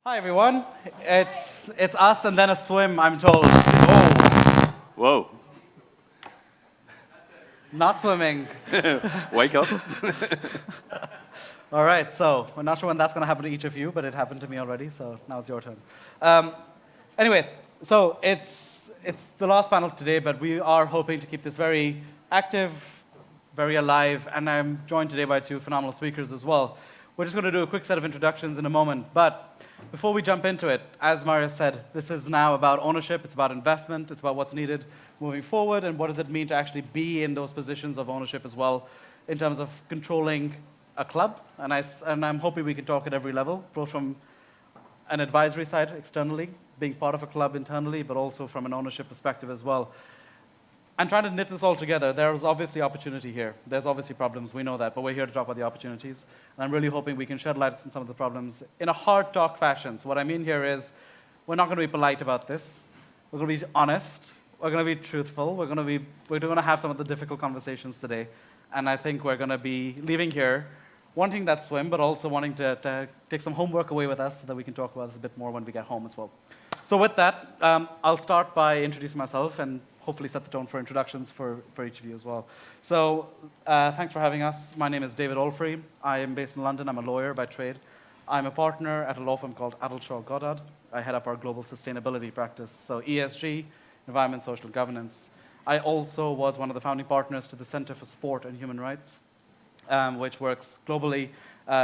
Hi everyone. It's us and then a swim, I'm told. Oh, Whoa. not swimming. Wake up. All right, so we're not sure when that's going to happen to each of you, but it happened to me already, so now it's your turn. Um, anyway, so it's the last panel today, but we are hoping to keep this very active, very alive, and I'm joined today by two phenomenal speakers as well. We're just going to do a quick set of introductions in a moment, but before we jump into it, as Marius said, this is now about ownership, it's about investment, it's about what's needed moving forward, and what does it mean to actually be in those positions of ownership as well, in terms of controlling a club. And I'm hoping we can talk at every level, both from an advisory side externally, being part of a club internally, but also from an ownership perspective as well. And trying to knit this all together, there's obviously opportunity here. There's obviously problems, we know that, but we're here to talk about the opportunities. And I'm really hoping we can shed light on some of the problems in a hard talk fashion. So what I mean here is, we're not going to be polite about this. We're going to be honest. We're going to be truthful. We're going to have some of the difficult conversations today. And I think we're going to be leaving here wanting that swim, but also wanting to take some homework away with us so that we can talk about this a bit more when we get home as well. So with that, I'll start by introducing myself and hopefully set the tone for introductions for each of you as well. So thanks for having us. My name is David Alfrey. I am based in London. I'm a lawyer by trade. I'm a partner at a law firm called Athens Goddard. I head up our global sustainability practice, so ESG, environment, social governance. I also was one of the founding partners to the Center for Sport and Human Rights, which works globally,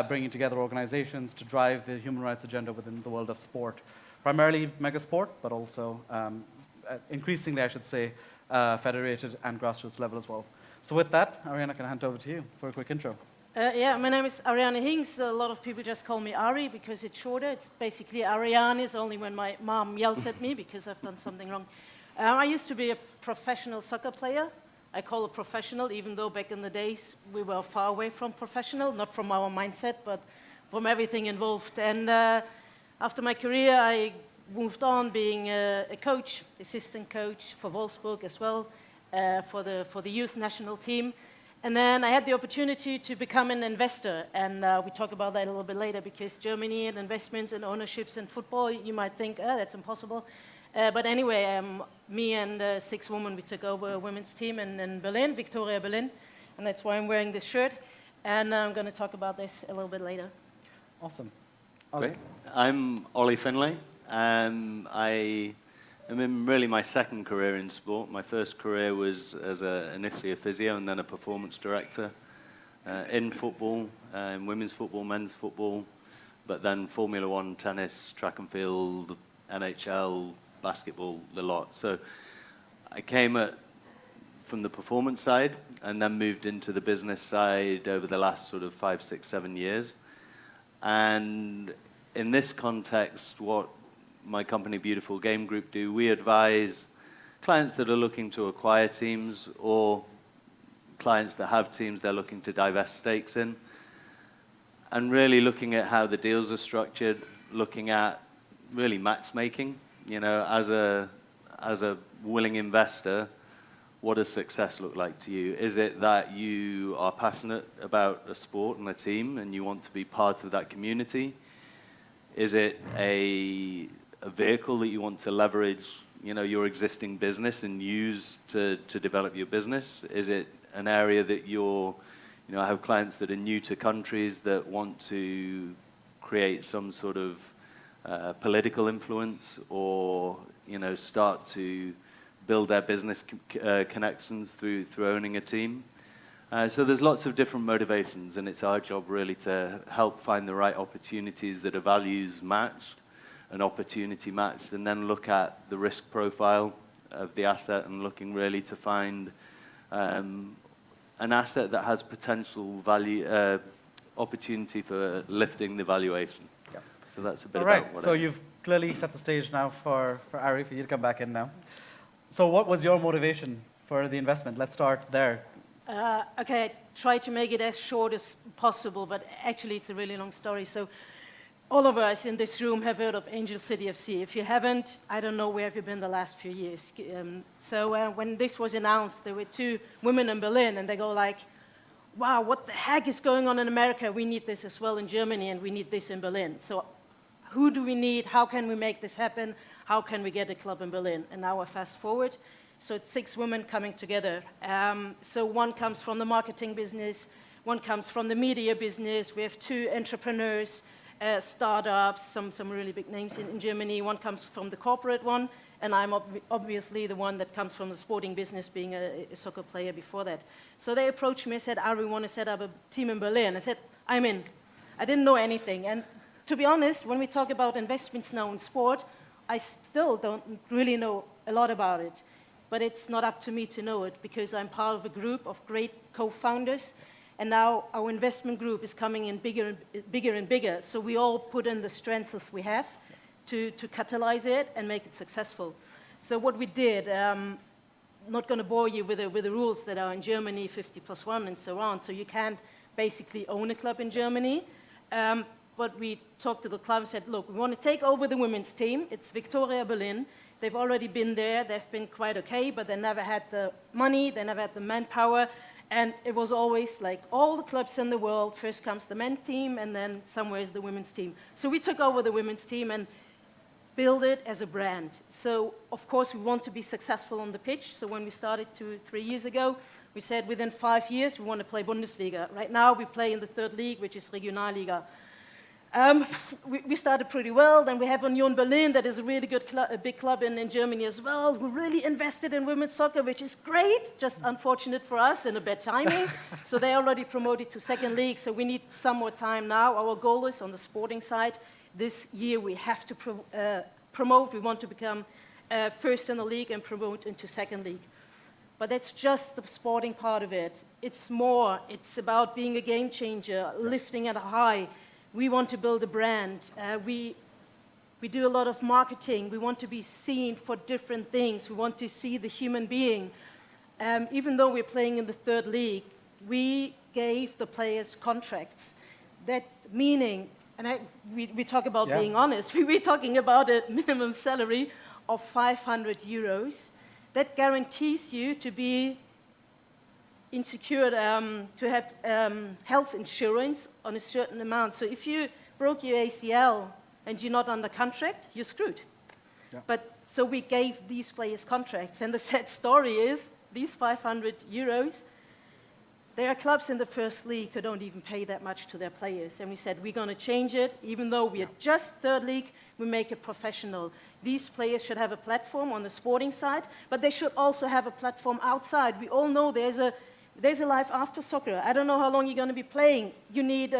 bringing together organizations to drive the human rights agenda within the world of sport. Primarily megasport, but also increasingly, I should say, federated and grassroots level as well. So with that, Ariane, I can hand over to you for a quick intro. Yeah, my name is Ariane Hingst. A lot of people just call me Ari because it's shorter. It's basically Ariane is only when my mom yells at me because I've done something wrong. I used to be a professional soccer player. I call it professional, even though back in the days we were far away from professional, not from our mindset, but from everything involved. And after my career, I moved on being a coach, assistant coach for Wolfsburg as well, for the youth national team. And then I had the opportunity to become an investor, and we talk about that a little bit later, because Germany and investments and ownerships in football, you might think, oh, that's impossible. But anyway, me and 6 women, we took over a women's team in Berlin, Victoria Berlin, and that's why I'm wearing this shirt. And I'm going to talk about this a little bit later. Awesome. Great. I'm Ollie Finlay. I am in really my second career in sport. My first career was as initially a physio and then a performance director in football, in women's football, men's football, but then Formula One, tennis, track and field, NHL, basketball, the lot. So I came from the performance side and then moved into the business side over the last sort of 5, 6, 7 years. And in this context, what my company, Beautiful Game Group, do, we advise clients that are looking to acquire teams or clients that have teams they're looking to divest stakes in, and really looking at how the deals are structured, looking at really matchmaking. You know, as a willing investor, what does success look like to you? Is it that you are passionate about a sport and a team and you want to be part of that community? Is it a vehicle that you want to leverage, you know, your existing business and use to develop your business? Is it an area that I have clients that are new to countries that want to create some sort of political influence, or start to build their business connections through owning a team. So there's lots of different motivations, and it's our job really to help find the right opportunities that are values matched and opportunity matched, and then look at the risk profile of the asset and looking really to find an asset that has potential value, opportunity for lifting the valuation. Yeah. So that's a bit about what so you've clearly set the stage now for Ari, for you to come back in now. So what was your motivation for the investment? Let's start there. Okay, I try to make it as short as possible, but actually it's a really long story. So all of us in this room have heard of Angel City FC. If you haven't, I don't know where have you been the last few years. When this was announced, there were 2 women in Berlin, and they go like, wow, what the heck is going on in America? We need this as well in Germany, and we need this in Berlin. So who do we need? How can we make this happen? How can we get a club in Berlin? And now I fast forward. So it's 6 women coming together. So one comes from the marketing business, one comes from the media business. We have 2 entrepreneurs, startups, some really big names in Germany. One comes from the corporate one, and I'm obviously the one that comes from the sporting business, being a soccer player before that. So they approached me and said, we want to set up a team in Berlin. I said, I'm in. I didn't know anything. And to be honest, when we talk about investments now in sport, I still don't really know a lot about it. But it's not up to me to know it, because I'm part of a group of great co-founders. And now our investment group is coming in bigger and bigger. So we all put in the strengths we have to catalyze it and make it successful. So what we did, not going to bore you with the rules that are in Germany, 50+1 and so on. So you can't basically own a club in Germany. But we talked to the club and said, look, we want to take over the women's team. It's Victoria Berlin. They've already been there. They've been quite okay, but they never had the money. They never had the manpower. And it was always like all the clubs in the world, first comes the men's team, and then somewhere is the women's team. So we took over the women's team and build it as a brand. So, of course, we want to be successful on the pitch. So when we started 2-3 years ago, we said within 5 years, we want to play Bundesliga. Right now, we play in the 3rd league, which is Regionalliga. We started pretty well. Then we have Union Berlin, that is a really good a big club in Germany as well. We really invested in women's soccer, which is great, just unfortunate for us and a bad timing. So they already promoted to 2nd league, so we need some more time now. Our goal is on the sporting side. This year we have to promote. We want to become first in the league and promote into 2nd league. But that's just the sporting part of it. It's more. It's about being a game changer, lifting it high. We want to build a brand. We do a lot of marketing. We want to be seen for different things. We want to see the human being. Even though we're playing in the 3rd league, we gave the players contracts. That meaning, and we talk about being honest, we're talking about a minimum salary of 500 euros. That guarantees you to be insecure, to have health insurance on a certain amount. So if you broke your ACL and you're not under contract, you're screwed. Yeah. But so we gave these players contracts. And the sad story is, these 500 euros, there are clubs in the 1st league who don't even pay that much to their players. And we said, we're going to change it. Even though we are just 3rd league, we make it professional. These players should have a platform on the sporting side, but they should also have a platform outside. We all know there's a life after soccer. I don't know how long you're going to be playing. You need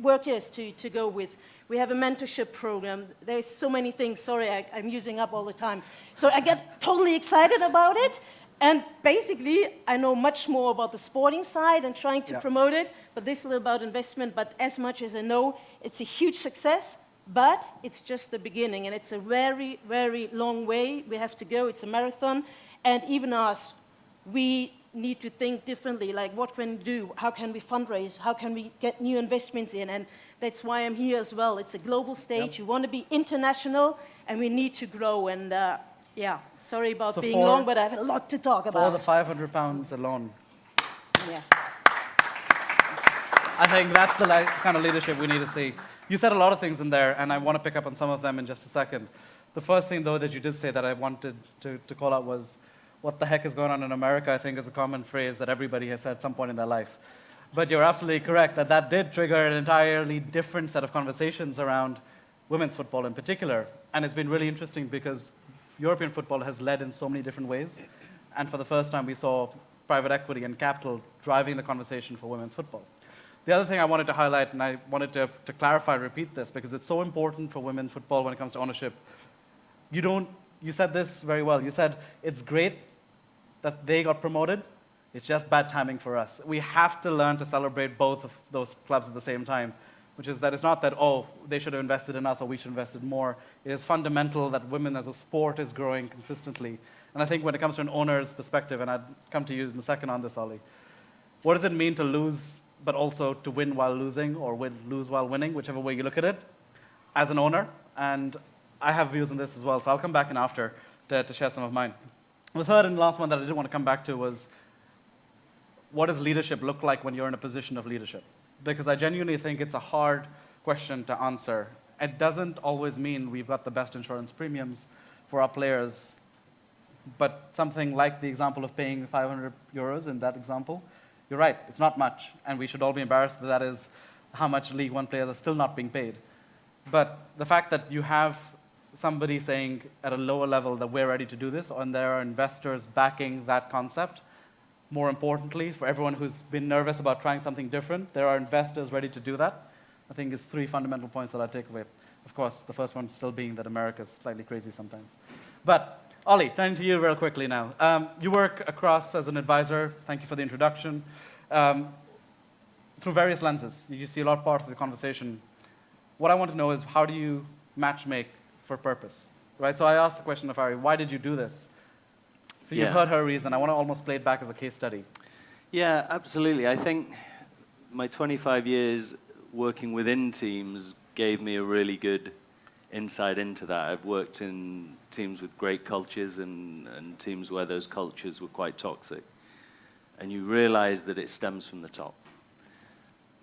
workers to go with. We have a mentorship program. There's so many things. Sorry, I'm using up all the time. So I get totally excited about it. And basically, I know much more about the sporting side and trying to promote it. But this is a little about investment. But as much as I know, it's a huge success. But it's just the beginning. And it's a very, very long way we have to go. It's a marathon. And even us, we need to think differently, like what can we do? How can we fundraise? How can we get new investments in? And that's why I'm here as well. It's a global stage. You want to be international, and we need to grow. And sorry about being long, but I have a lot to talk about. For the £500 alone. Yeah. I think that's the kind of leadership we need to see. You said a lot of things in there, and I want to pick up on some of them in just a second. The first thing, though, that you did say that I wanted to call out was, what the heck is going on in America, I think, is a common phrase that everybody has said at some point in their life. But you're absolutely correct that did trigger an entirely different set of conversations around women's football in particular. And it's been really interesting because European football has led in so many different ways. And for the first time, we saw private equity and capital driving the conversation for women's football. The other thing I wanted to highlight, and I wanted to clarify and repeat this, because it's so important for women's football when it comes to ownership. You said this very well. You said, it's great that they got promoted. It's just bad timing for us. We have to learn to celebrate both of those clubs at the same time, which is that it's not that, they should have invested in us or we should have invested more. It is fundamental that women as a sport is growing consistently. And I think when it comes to an owner's perspective, and I'd come to you in a second on this, Ollie, what does it mean to lose, but also to win while losing, or lose while winning, whichever way you look at it, as an owner? And I have views on this as well, so I'll come back in after to share some of mine. The third and last one that I did want to come back to was, what does leadership look like when you're in a position of leadership? Because I genuinely think it's a hard question to answer. it doesn't always mean we've got the best insurance premiums for our players. But something like the example of paying 500 euros in that example, you're right, it's not much. And we should all be embarrassed that that is how much League One players are still not being paid. But the fact that you have somebody saying at a lower level that we're ready to do this, and there are investors backing that concept, more importantly, for everyone who's been nervous about trying something different, there are investors ready to do that, I think is 3 fundamental points that I take away. Of course, the first one still being that America's slightly crazy sometimes. But Ollie, turning to you real quickly now. You work across as an advisor. Thank you for the introduction. Through various lenses, you see a lot of parts of the conversation. What I want to know is, how do you matchmake for purpose? Right? So I asked the question of Ari, why did you do this? So you've heard her reason. I want to almost play it back as a case study. Yeah, absolutely. I think my 25 years working within teams gave me a really good insight into that. I've worked in teams with great cultures and teams where those cultures were quite toxic. And you realize that it stems from the top.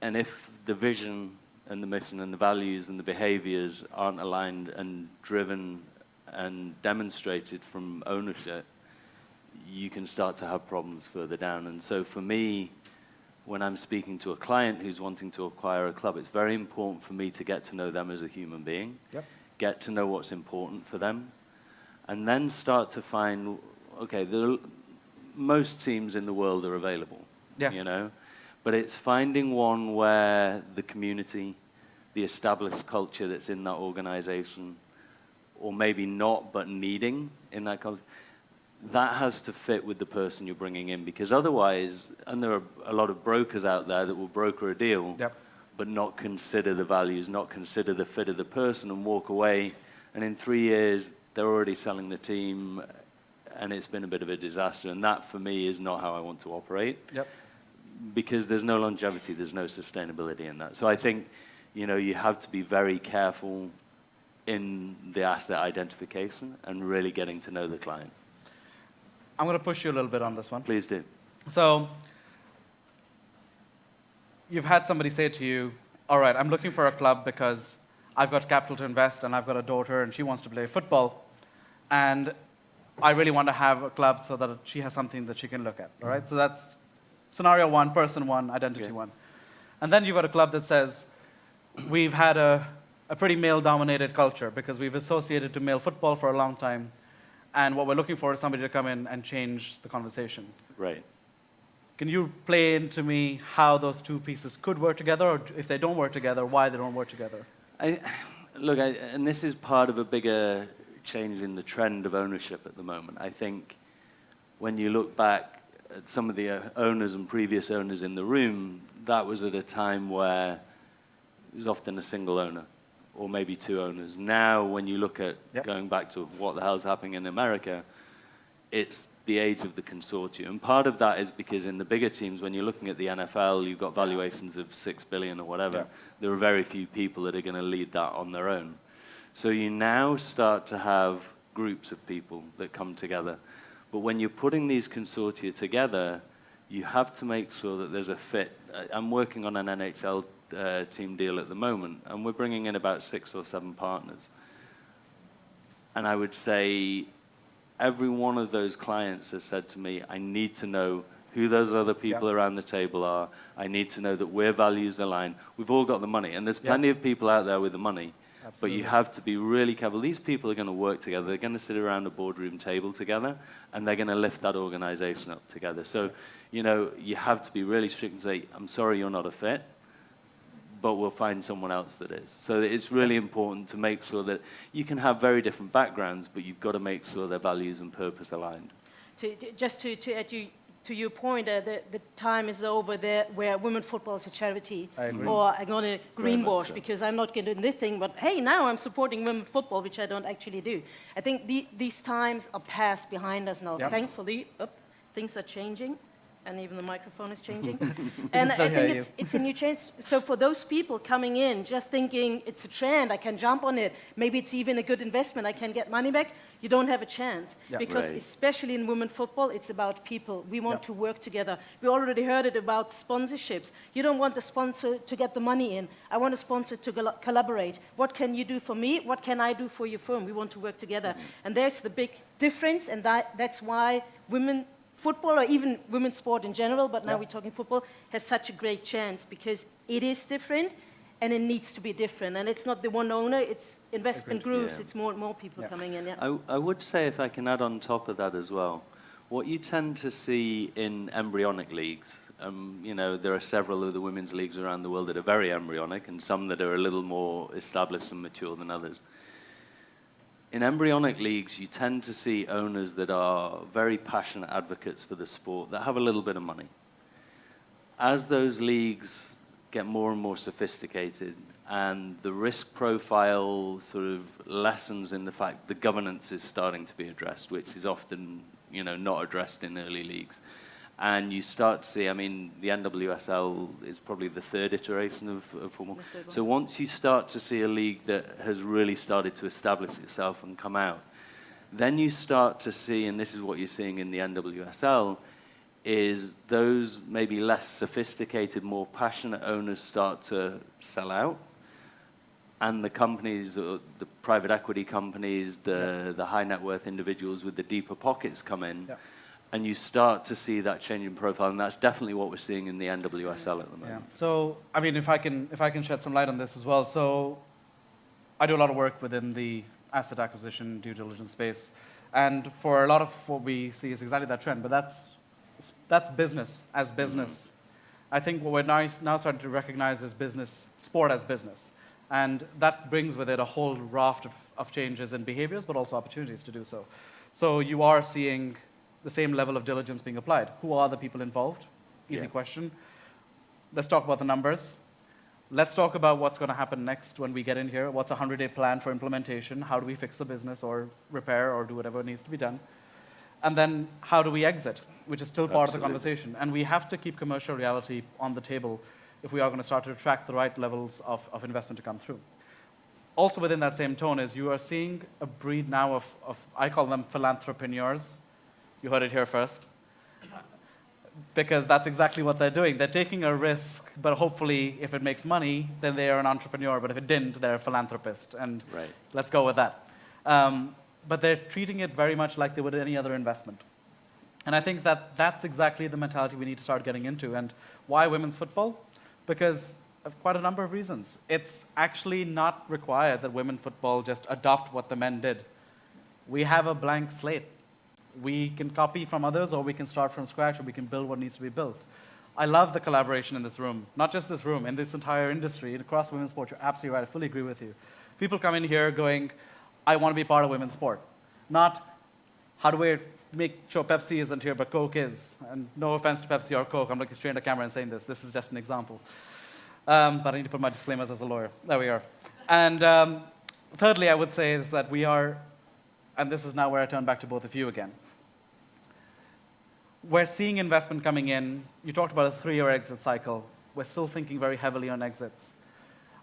And if the vision and the mission and the values and the behaviors aren't aligned and driven and demonstrated from ownership, you can start to have problems further down. And so for me, when I'm speaking to a client who's wanting to acquire a club, it's very important for me to get to know them as a human being, get to know what's important for them, and then start to find, okay, most teams in the world are available, you know, but it's finding one where the community, the established culture that's in that organization, or maybe not, but needing in that culture, that has to fit with the person you're bringing in, because otherwise, and there are a lot of brokers out there that will broker a deal, but not consider the values, not consider the fit of the person, and walk away, and in 3 years, they're already selling the team, and it's been a bit of a disaster, and that, for me, is not how I want to operate, because there's no longevity, there's no sustainability in that. So I think, you know, you have to be very careful in the asset identification and really getting to know the client. I'm going to push you a little bit on this one. Please do. So you've had somebody say to you, all right, I'm looking for a club because I've got capital to invest and I've got a daughter and she wants to play football, and I really want to have a club so that she has something that she can look at. All right? So that's scenario one, person one, identity one. And then you've got a club that says, we've had a pretty male-dominated culture because we've associated to male football for a long time, and what we're looking for is somebody to come in and change the conversation. Right. Can you play into me how those two pieces could work together, or if they don't work together, why they don't work together? Look, and this is part of a bigger change in the trend of ownership at the moment. I think when you look back at some of the owners and previous owners in the room, that was at a time where it was often a single owner, or maybe 2 owners. Now, when you look at going back to what the hell's happening in America, it's the age of the consortium. And part of that is because in the bigger teams, when you're looking at the NFL, you've got valuations of $6 billion or whatever. There are very few people that are going to lead that on their own. So you now start to have groups of people that come together. But when you're putting these consortia together, you have to make sure that there's a fit. I'm working on an NHL team deal at the moment, and we're bringing in about 6 or 7 partners. And I would say every one of those clients has said to me, I need to know who those other people around the table are. I need to know that we're values aligned. We've all got the money, and there's plenty of people out there with the money. But you have to be really careful. These people are going to work together. They're going to sit around a boardroom table together, and they're going to lift that organization up together. So, you know, you have to be really strict and say, I'm sorry you're not a fit, but we'll find someone else that is. So it's really important to make sure that you can have very different backgrounds, but you've got to make sure their values and purpose aligned. Just to add to your point, the time is over there where women football is a charity. I agree. Or I'm going to greenwash so. because I'm not going to do this thing, but hey, now I'm supporting women football, which I don't actually do. I think these times are past behind us now. Thankfully, things are changing. And even the microphone is changing. And I think it's a new change. So for those people coming in, just thinking it's a trend, I can jump on it, maybe it's even a good investment, I can get money back, you don't have a chance. Yeah. Because Right. especially in women football, it's about people. We want Yeah. to work together. We already heard it about sponsorships. You don't want the sponsor to get the money in. I want a sponsor to collaborate. What can you do for me? What can I do for your firm? We want to work together. And there's the big difference, and that's why women football, or even women's sport in general, but now Yeah. we're talking football, has such a great chance because it is different and it needs to be different. And it's not the one owner, it's investment Agreed. groups, Yeah. it's more and more people Yeah. coming in. Yeah. I would say, if I can add on top of that as well, what you tend to see in embryonic leagues, there are several of the women's leagues around the world that are very embryonic and some that are a little more established and mature than others. In embryonic leagues, you tend to see owners that are very passionate advocates for the sport, that have a little bit of money. As those leagues get more and more sophisticated and the risk profile sort of lessens in the fact the governance is starting to be addressed, which is often not addressed in early leagues. And you start to see, the NWSL is probably the third iteration of football. The third one. So once you start to see a league that has really started to establish itself and come out, then you start to see, and this is what you're seeing in the NWSL, is those maybe less sophisticated, more passionate owners start to sell out. And the companies, the private equity companies, the high net worth individuals with the deeper pockets come in. Yeah. And you start to see that change in profile, and that's definitely what we're seeing in the NWSL at the Yeah. moment. So, if I can shed some light on this as well. So, I do a lot of work within the asset acquisition, due diligence space, and for a lot of what we see is exactly that trend. But that's business as business. I think what we're now starting to recognize is sport as business, and that brings with it a whole raft of changes in behaviors, but also opportunities to do so. So, you are seeing the same level of diligence being applied. Who are the people involved? Easy Yeah. question. Let's talk about the numbers. Let's talk about what's going to happen next when we get in here. What's a 100-day plan for implementation? How do we fix the business or repair or do whatever needs to be done? And then how do we exit, which is still part of the Absolutely. conversation. And we have to keep commercial reality on the table if we are going to start to attract the right levels of investment to come through. Also within that same tone is you are seeing a breed now of I call them philanthropreneurs. You heard it here first. Because that's exactly what they're doing. They're taking a risk, but hopefully if it makes money, then they are an entrepreneur. But if it didn't, they're a philanthropist. And Right. let's go with that. But they're treating it very much like they would any other investment. And I think that that's exactly the mentality we need to start getting into. And why women's football? Because of quite a number of reasons. It's actually not required that women football just adopt what the men did. We have a blank slate. We can copy from others, or we can start from scratch, or we can build what needs to be built. I love the collaboration in this room. Not just this room, in this entire industry, across women's sport. You're absolutely right. I fully agree with you. People come in here going, I want to be part of women's sport. Not, how do we make sure Pepsi isn't here, but Coke is? And no offense to Pepsi or Coke. I'm looking straight at the camera and saying this. This is just an example. But I need to put my disclaimers as a lawyer. There we are. And thirdly, I would say is that we are, and this is now where I turn back to both of you again. We're seeing investment coming in. You talked about a 3-year exit cycle. We're still thinking very heavily on exits.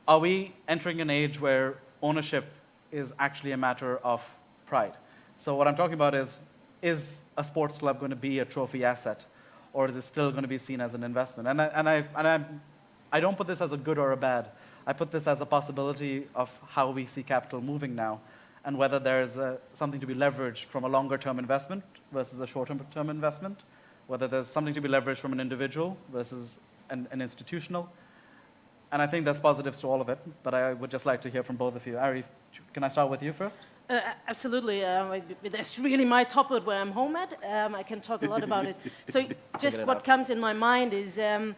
Are we entering an age where ownership is actually a matter of pride? So what I'm talking about is a sports club going to be a trophy asset, or is it still going to be seen as an investment? I don't put this as a good or a bad. I put this as a possibility of how we see capital moving now, and whether there's something to be leveraged from a longer-term investment versus a short-term investment, whether there's something to be leveraged from an individual versus an institutional. And I think there's positives to all of it, but I would just like to hear from both of you. Ari, can I start with you first? Absolutely. That's really my topic where I'm home at. I can talk a lot about it. So just what comes in my mind is there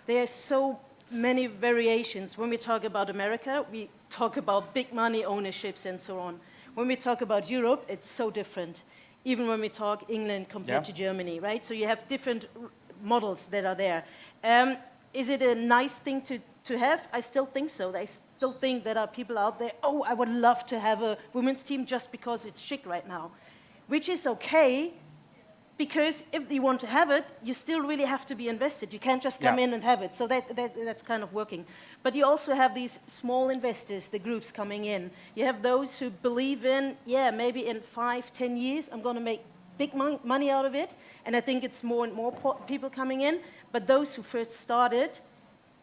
are so many variations. When we talk about America, we talk about big money ownerships and so on. When we talk about Europe, it's so different. Even when we talk England compared to Germany, right? So you have different models that are there. Is it a nice thing to have? I still think so. I still think there are people out there, oh, I would love to have a women's team just because it's chic right now, which is okay, because if you want to have it, you still really have to be invested. You can't just come in and have it. So that's kind of working. But you also have these small investors, the groups coming in. You have those who believe in, maybe in 5, 10 years, I'm going to make big money out of it. And I think it's more and more people coming in. But those who first started,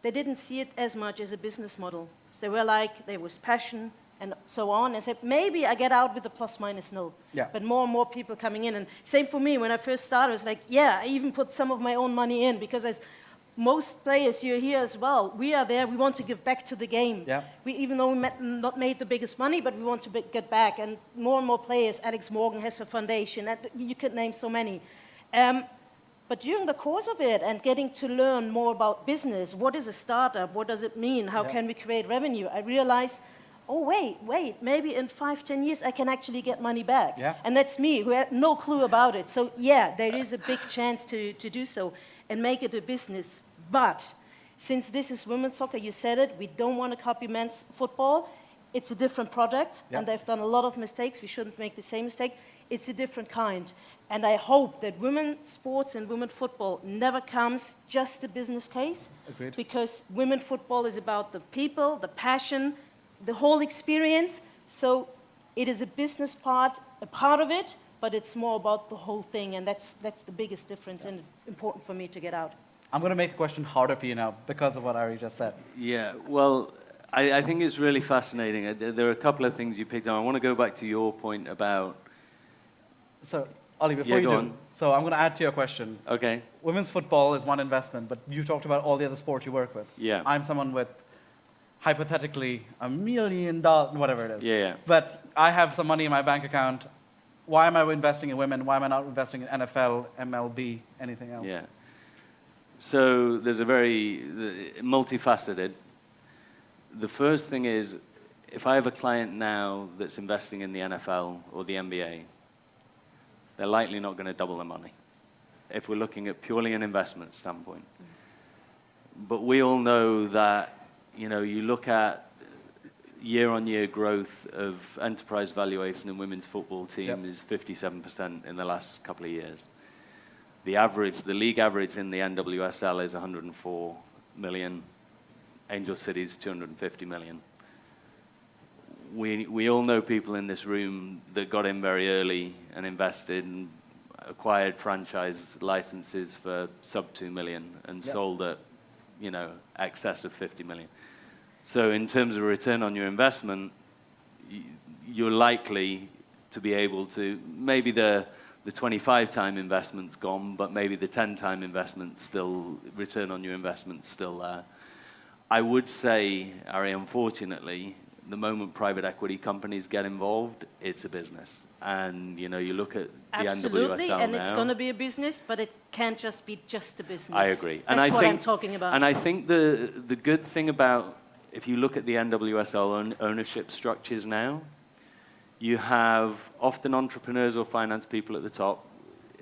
they didn't see it as much as a business model. They were like, there was passion and so on, and said, maybe I get out with a plus minus nil. Yeah. But more and more people coming in. And same for me, when I first started, I was like, I even put some of my own money in, because as most players, you're here as well, we are there, we want to give back to the game. Yeah. Even though we not made the biggest money, but we want to get back. And more players, Alex Morgan has a foundation, and you could name so many. But during the course of it and getting to learn more about business, what is a startup, what does it mean, how can we create revenue, I realized, oh, wait, maybe in 5, 10 years I can actually get money back. Yeah. And that's me, who had no clue about it. So there is a big chance to do so and make it a business. But since this is women's soccer, you said it, we don't want to copy men's football. It's a different product, and they've done a lot of mistakes. We shouldn't make the same mistake. It's a different kind. And I hope that women's sports and women's football never comes just a business case. Agreed. Because women's football is about the people, the passion, the whole experience. So it is a business part, a part of it, but it's more about the whole thing. And that's the biggest difference, and important for me to get out. I'm going to make the question harder for you now because of what Ari just said. Yeah, well, I think it's really fascinating. There are a couple of things you picked on. I want to go back to your point about... So, Ollie, before you go do, on. so I'm going to add to your question. Okay. Women's football is one investment, but you talked about all the other sports you work with. Yeah. I'm someone with, hypothetically, $1 million, whatever it is. Yeah. But I have some money in my bank account. Why am I investing in women? Why am I not investing in NFL, MLB, anything else? Yeah. So there's a very multifaceted. The first thing is, if I have a client now that's investing in the NFL or the NBA, they're likely not going to double their money, if we're looking at purely an investment standpoint. But we all know that, you look at year-on-year growth of enterprise valuation in women's football team is 57% in the last couple of years. The league average in the NWSL is 104 million. Angel City's 250 million. We all know people in this room that got in very early and invested and acquired franchise licenses for sub 2 million and sold at, excess of 50 million. So in terms of return on your investment, you're likely to be able to, maybe the 25-time investment's gone, but maybe the 10-time investment still, return on your investment's still there. I would say, Ari, unfortunately, the moment private equity companies get involved, it's a business. And, you look at the NWSL Absolutely, and now. it's going to be a business, but it can't just be just a business. I agree. That's And I what think, I'm talking about. And I think the good thing about, if you look at the NWSL ownership structures now, you have often entrepreneurs or finance people at the top.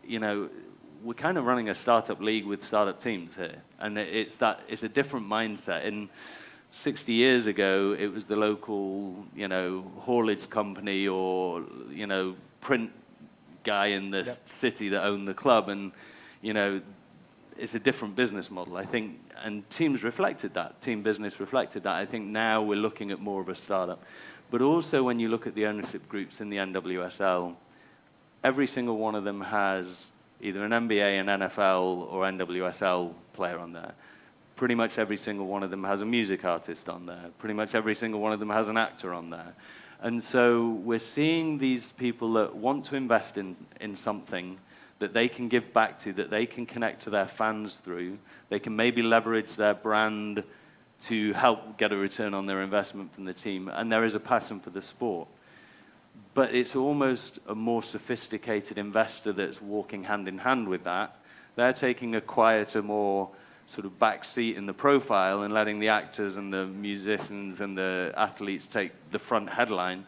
We're kind of running a startup league with startup teams here. And it's a different mindset. In 60 years ago, it was the local, haulage company or, print guy in the city that owned the club. And, it's a different business model, I think. And teams reflected that. Team business reflected that. I think now we're looking at more of a startup. But also when you look at the ownership groups in the NWSL, every single one of them has either an NBA, an NFL, or NWSL player on there. Pretty much every single one of them has a music artist on there. Pretty much every single one of them has an actor on there. And so we're seeing these people that want to invest in something that they can give back to, that they can connect to their fans through. They can maybe leverage their brand to help get a return on their investment from the team. And there is a passion for the sport. But it's almost a more sophisticated investor that's walking hand in hand with that. They're taking a quieter, more sort of back seat in the profile and letting the actors and the musicians and the athletes take the front headline,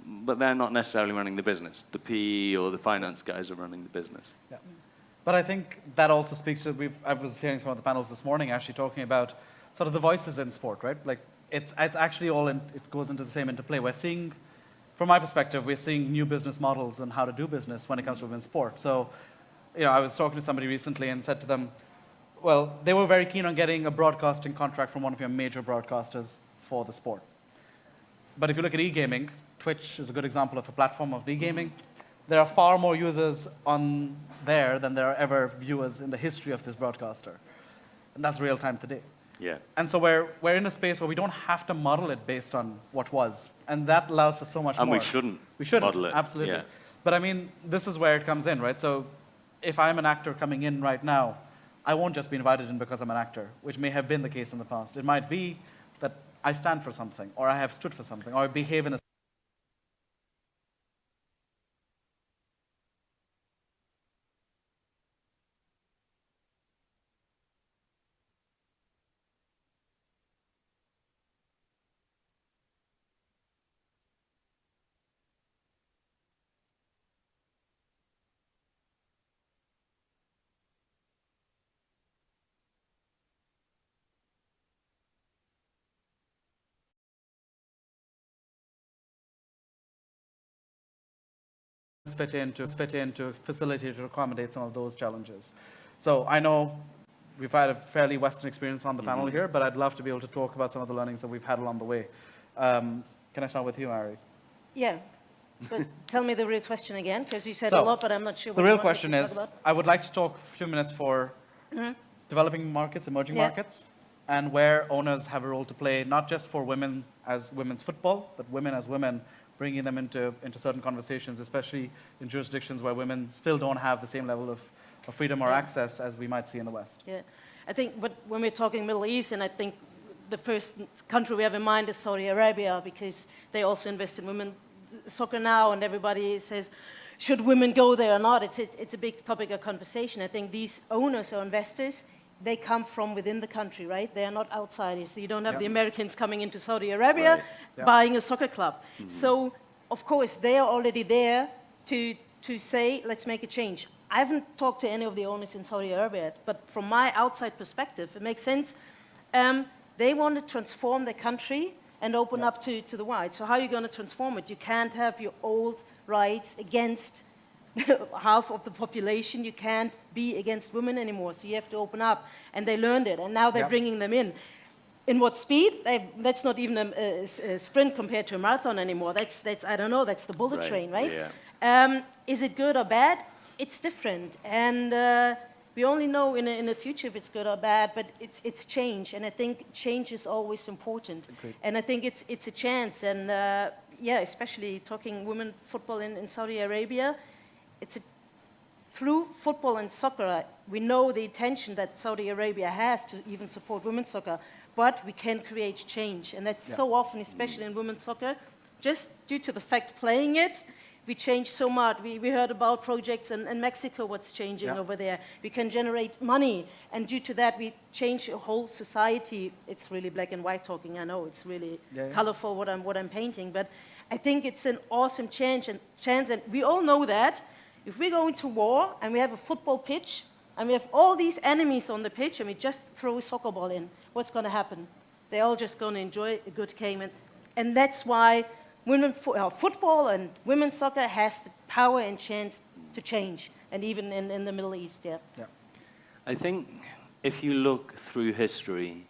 but they're not necessarily running the business. The PE or the finance guys are running the business. Yeah. But I think that also speaks to, I was hearing some of the panels this morning actually talking about sort of the voices in sport, right? Like it's actually all, it goes into the same interplay. We're seeing, from my perspective, we're seeing new business models and how to do business when it comes to women's sport. So I was talking to somebody recently and said to them, well, they were very keen on getting a broadcasting contract from one of your major broadcasters for the sport. But if you look at e-gaming, Twitch is a good example of a platform of e-gaming. There are far more users on there than there are ever viewers in the history of this broadcaster. And that's real time today. Yeah. And so we're in a space where we don't have to model it based on what was. And that allows for so much more. And we shouldn't model it. Absolutely. Yeah. But I mean, this is where it comes in, right? So if I'm an actor coming in right now, I won't just be invited in because I'm an actor, which may have been the case in the past. It might be that I stand for something, or I have stood for something, or I behave in a fit into facilitate to accommodate some of those challenges. So I know we've had a fairly Western experience on the panel here, but I'd love to be able to talk about some of the learnings that we've had along the way. Can I start with you, Ari? Yeah. But tell me the real question again, because you said So, a lot, but I'm not sure what The you real wanted question to talk is, about. I would like to talk a few minutes for developing markets, emerging markets, and where owners have a role to play, not just for women as women's football, but women as women, bringing them into certain conversations, especially in jurisdictions where women still don't have the same level of freedom or access as we might see in the West. Yeah, I think when we're talking Middle East, and I think the first country we have in mind is Saudi Arabia, because they also invest in women soccer now, and everybody says, should women go there or not? It's a big topic of conversation. I think these owners or investors, they come from within the country, right? They are not outsiders. So you don't have the Americans coming into Saudi Arabia buying a soccer club. So, of course, they are already there to say, let's make a change. I haven't talked to any of the owners in Saudi Arabia yet, but from my outside perspective, it makes sense. They want to transform the country and open up to the wide. So how are you going to transform it? You can't have your old rights against half of the population. You can't be against women anymore. So you have to open up. And they learned it. And now they're bringing them in. In what speed? That's not even a sprint compared to a marathon anymore. That's I don't know, that's the bullet train, right? Yeah. Is it good or bad? It's different. And we only know in the future if it's good or bad, but it's change. And I think change is always important. Agreed. And I think it's a chance. And especially talking women football in Saudi Arabia, through football and soccer, we know the intention that Saudi Arabia has to even support women's soccer, but we can create change. And that's so often, especially in women's soccer, just due to the fact playing it, we change so much. We heard about projects in Mexico, what's changing over there. We can generate money, and due to that, we change a whole society. It's really black and white talking, I know. It's really colorful what I'm painting, but I think it's an awesome chance, and we all know that if we go into war and we have a football pitch and we have all these enemies on the pitch and we just throw a soccer ball in, what's going to happen? They're all just going to enjoy a good game, and that's why football and women's soccer has the power and chance to change, and even in the Middle East, I think if you look through history,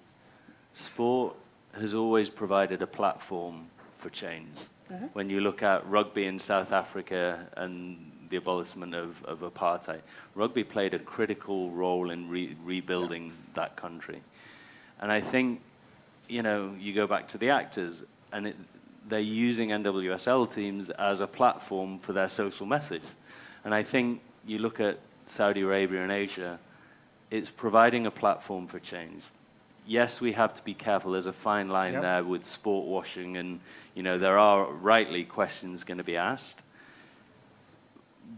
sport has always provided a platform for change. When you look at rugby in South Africa and the abolishment of apartheid, rugby played a critical role in rebuilding that country. And I think, you go back to the actors, and they're using NWSL teams as a platform for their social message. And I think you look at Saudi Arabia and Asia, it's providing a platform for change. Yes, we have to be careful. There's a fine line there with sport washing, and there are rightly questions going to be asked.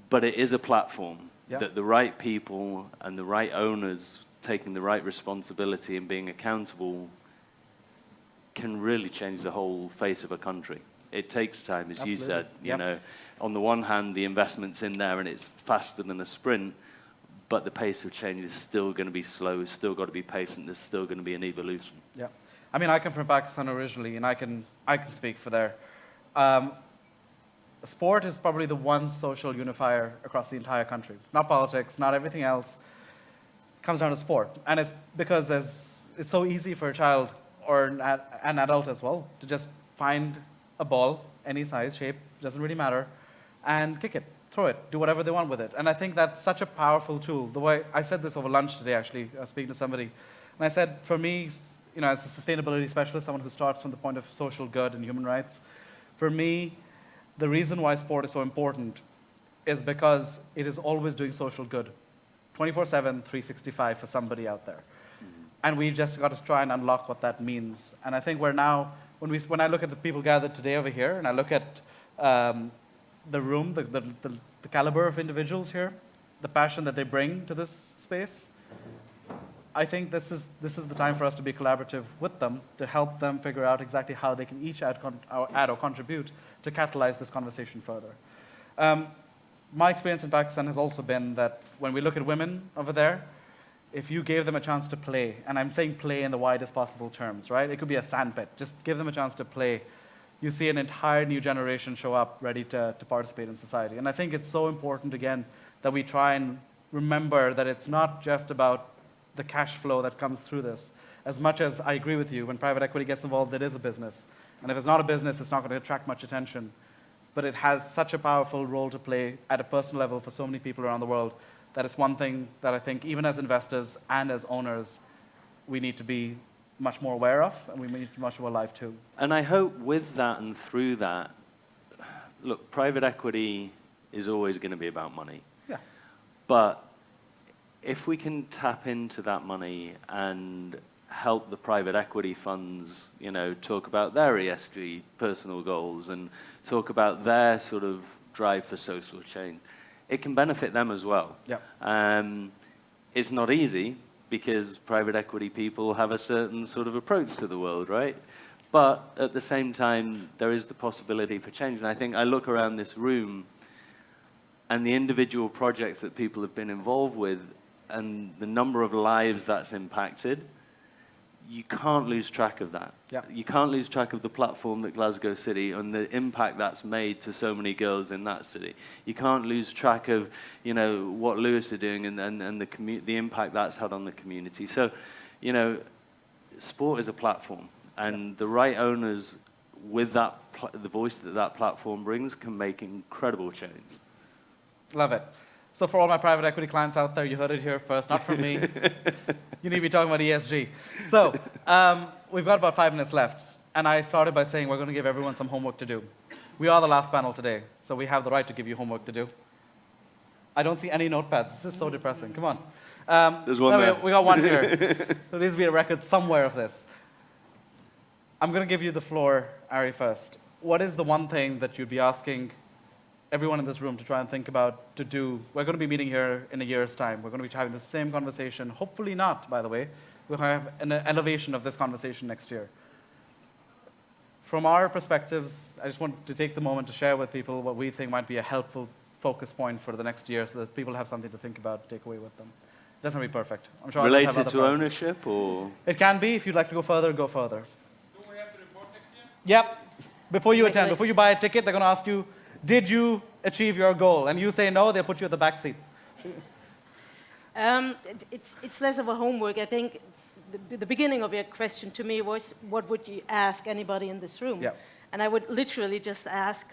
But it is a platform that the right people and the right owners taking the right responsibility and being accountable can really change the whole face of a country. It takes time, as you said. On the one hand, the investment's in there and it's faster than a sprint, but the pace of change is still going to be slow. It's still got to be patient. There's still going to be an evolution. Yeah, I mean, I come from Pakistan originally, and I can speak for there. sport is probably the one social unifier across the entire country. It's not politics, not everything else. It comes down to sport. And it's because it's so easy for a child or an adult as well to just find a ball, any size, shape, doesn't really matter, and kick it, throw it, do whatever they want with it. And I think that's such a powerful tool. The way I said this over lunch today, actually, I was speaking to somebody, and I said, for me, as a sustainability specialist, someone who starts from the point of social good and human rights, for me, the reason why sport is so important is because it is always doing social good, 24/7, 365 for somebody out there. And we just got to try and unlock what that means. And I think we're now, when I look at the people gathered today over here, and I look at the room, the caliber of individuals here, the passion that they bring to this space, I think this is the time for us to be collaborative with them to help them figure out exactly how they can each add or contribute to catalyze this conversation further. My experience in Pakistan has also been that when we look at women over there, if you gave them a chance to play, and I'm saying play in the widest possible terms, right? It could be a sandpit. Just give them a chance to play. You see an entire new generation show up ready to participate in society. And I think it's so important, again, that we try and remember that it's not just about the cash flow that comes through this. As much as I agree with you, when private equity gets involved, it is a business. And if it's not a business, it's not going to attract much attention. But it has such a powerful role to play at a personal level for so many people around the world that it's one thing that I think, even as investors and as owners, we need to be much more aware of, and we need to be much more alive to. And I hope with that and through that, look, private equity is always going to be about money. Yeah. But if we can tap into that money and help the private equity funds, talk about their ESG personal goals and talk about their sort of drive for social change, it can benefit them as well. Yeah. It's not easy because private equity people have a certain sort of approach to the world, right? But at the same time, there is the possibility for change. And I think I look around this room and the individual projects that people have been involved with and the number of lives that's impacted, you can't lose track of that. Yeah. You can't lose track of the platform that Glasgow City and the impact that's made to so many girls in that city. You can't lose track of, what Lewis are doing and the impact that's had on the community. So, sport is a platform, and the right owners with that the voice that platform brings can make incredible change. Love it. So for all my private equity clients out there, you heard it here first, not from me. You need to be talking about ESG. So we've got about 5 minutes left. And I started by saying we're going to give everyone some homework to do. We are the last panel today, so we have the right to give you homework to do. I don't see any notepads. This is so depressing. Come on. There's one there. We got one here. There needs to be a record somewhere of this. I'm going to give you the floor, Ari, first. What is the one thing that you'd be asking everyone in this room to try and think about to do? We're going to be meeting here in a year's time. We're going to be having the same conversation. Hopefully not, by the way. We'll have an elevation of this conversation next year. From our perspectives, I just want to take the moment to share with people what we think might be a helpful focus point for the next year so that people have something to think about, to take away with them. It doesn't have to be perfect. I'm sure others have Related other to problems. ownership, or? It can be. If you'd like to go further, go further. Do we have the report next year? Yep. Before you My attend, goodness. before you buy a ticket, they're going to ask you, did you achieve your goal? And you say no, they'll put you at the back seat. It's less of a homework. I think the beginning of your question to me was, what would you ask anybody in this room? Yeah. And I would literally just ask,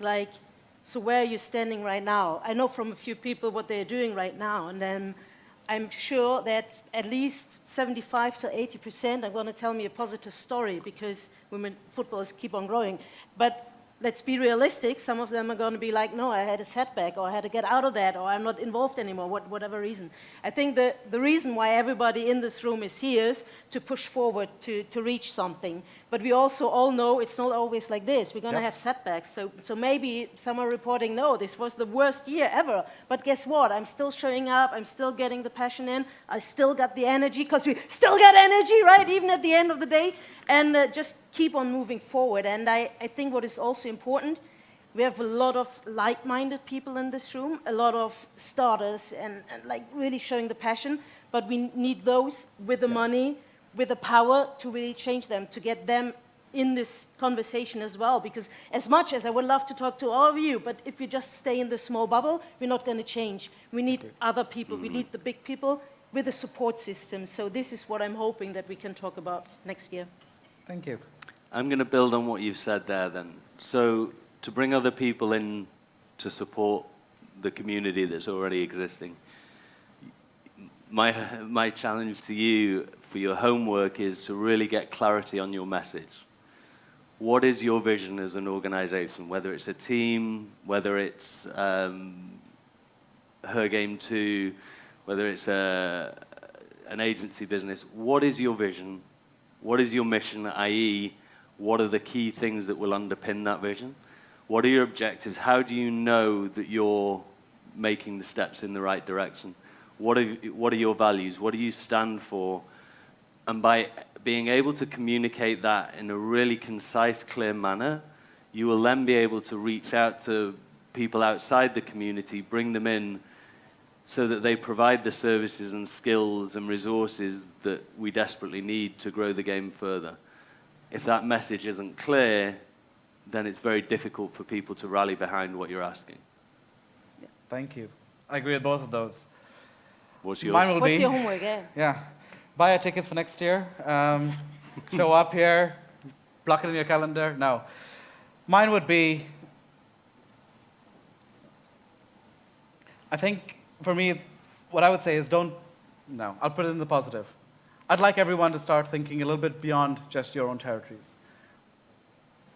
so where are you standing right now? I know from a few people what they're doing right now, and then I'm sure that at least 75 to 80% are going to tell me a positive story because women footballers keep on growing. But let's be realistic, some of them are going to be like, no, I had a setback, or I had to get out of that, or I'm not involved anymore, whatever reason. I think the reason why everybody in this room is here is to push forward, to reach something. But we also all know it's not always like this. We're going to have setbacks. So maybe some are reporting, no, this was the worst year ever. But guess what? I'm still showing up. I'm still getting the passion in. I still got the energy, because we still got energy, right, even at the end of the day. And just keep on moving forward. And I think what is also important, we have a lot of like-minded people in this room, a lot of starters and really showing the passion. But we need those with the money, with the power to really change them, to get them in this conversation as well, because as much as I would love to talk to all of you, but if we just stay in this small bubble, we're not going to change. We need other people. We need the big people with a support system. So this is what I'm hoping that we can talk about next year. Thank you. I'm going to build on what you've said there then. So to bring other people in to support the community that's already existing, my challenge to you for your homework is to really get clarity on your message. What is your vision as an organization, whether it's a team, whether it's Her Game 2, whether it's an agency business? What is your vision? What is your mission, i.e., what are the key things that will underpin that vision? What are your objectives? How do you know that you're making the steps in the right direction? What are your values? What do you stand for? And by being able to communicate that in a really concise, clear manner, you will then be able to reach out to people outside the community, bring them in so that they provide the services and skills and resources that we desperately need to grow the game further. If that message isn't clear, then it's very difficult for people to rally behind what you're asking. Thank you. I agree with both of those. What's yours? Mine will What's be, your homework? yeah, buy our tickets for next year. Show up here, block it in your calendar. No. Mine would be, I think for me, what I would say is I'll put it in the positive. I'd like everyone to start thinking a little bit beyond just your own territories.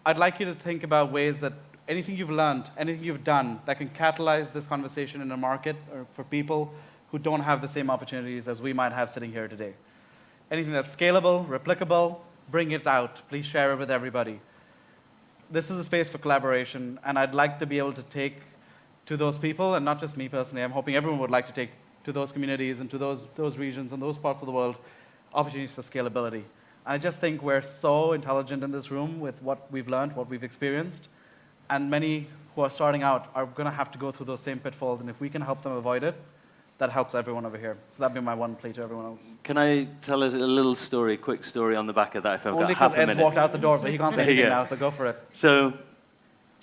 I'd like you to think about ways that anything you've learned, anything you've done that can catalyze this conversation in a market or for people who don't have the same opportunities as we might have sitting here today. Anything that's scalable, replicable, bring it out. Please share it with everybody. This is a space for collaboration, and I'd like to be able to take to those people, and not just me personally, I'm hoping everyone would like to take to those communities and to those regions and those parts of the world opportunities for scalability. I just think we're so intelligent in this room with what we've learned, what we've experienced, and many who are starting out are going to have to go through those same pitfalls, and if we can help them avoid it, that helps everyone over here. So that'd be my one plea to everyone else. Can I tell us a little story, quick story on the back of that if I've Only got half because a minute? Ed's walked out the door, so he can't say anything Yeah. now, so go for it. So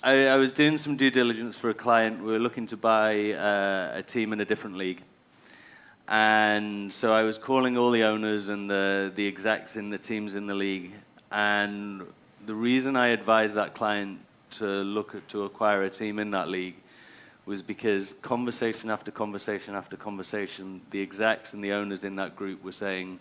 I was doing some due diligence for a client. We were looking to buy a team in a different league. And so I was calling all the owners and the execs in the teams in the league. And the reason I advised that client to acquire a team in that league was because conversation after conversation after conversation, the execs and the owners in that group were saying,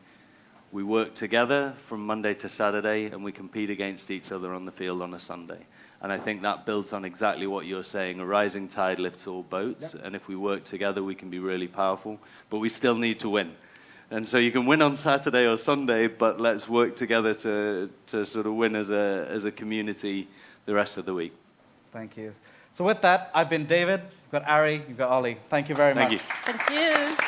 we work together from Monday to Saturday and we compete against each other on the field on a Sunday. And I think that builds on exactly what you're saying. A rising tide lifts all boats. Yep. And if we work together, we can be really powerful. But we still need to win. And so you can win on Saturday or Sunday, but let's work together to sort of win as a community the rest of the week. Thank you. So with that, I've been David, you've got Ari, you've got Ollie. Thank you very much. Thank you. Thank you.